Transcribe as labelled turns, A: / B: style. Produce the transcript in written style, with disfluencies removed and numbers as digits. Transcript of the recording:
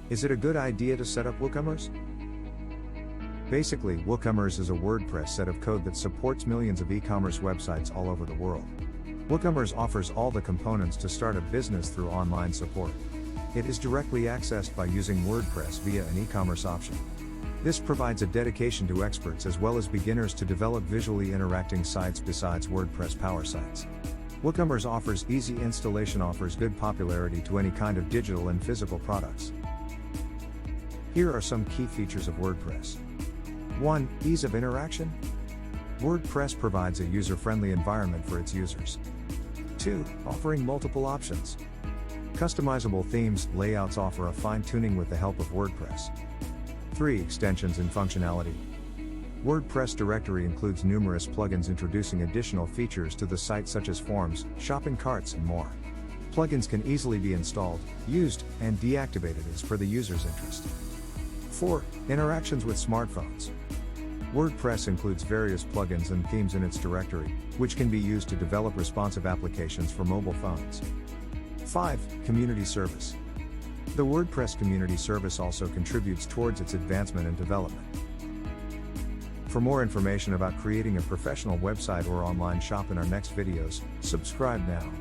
A: Is it a good idea to set up WooCommerce? Basically, WooCommerce is a WordPress set of code that supports millions of e-commerce websites all over the world. WooCommerce offers all the components to start a business through online support. It is directly accessed by using WordPress via an e-commerce option. This provides a dedication to experts as well as beginners to develop visually interacting sites besides WordPress power sites. WooCommerce offers easy installation, offers good popularity to any kind of digital and physical products. Here are some key features of WordPress. 1. Ease of interaction. WordPress provides a user-friendly environment for its users. 2. Offering multiple options. Customizable themes, layouts offer a fine-tuning with the help of WordPress. 3. Extensions and functionality. WordPress directory includes numerous plugins introducing additional features to the site such as forms, shopping carts, and more. Plugins can easily be installed, used, and deactivated as per the user's interest. 4. Interactions with smartphones. WordPress includes various plugins and themes in its directory, which can be used to develop responsive applications for mobile phones. 5. Community service. The WordPress community service also contributes towards its advancement and development. For more information about creating a professional website or online shop in our next videos, subscribe now.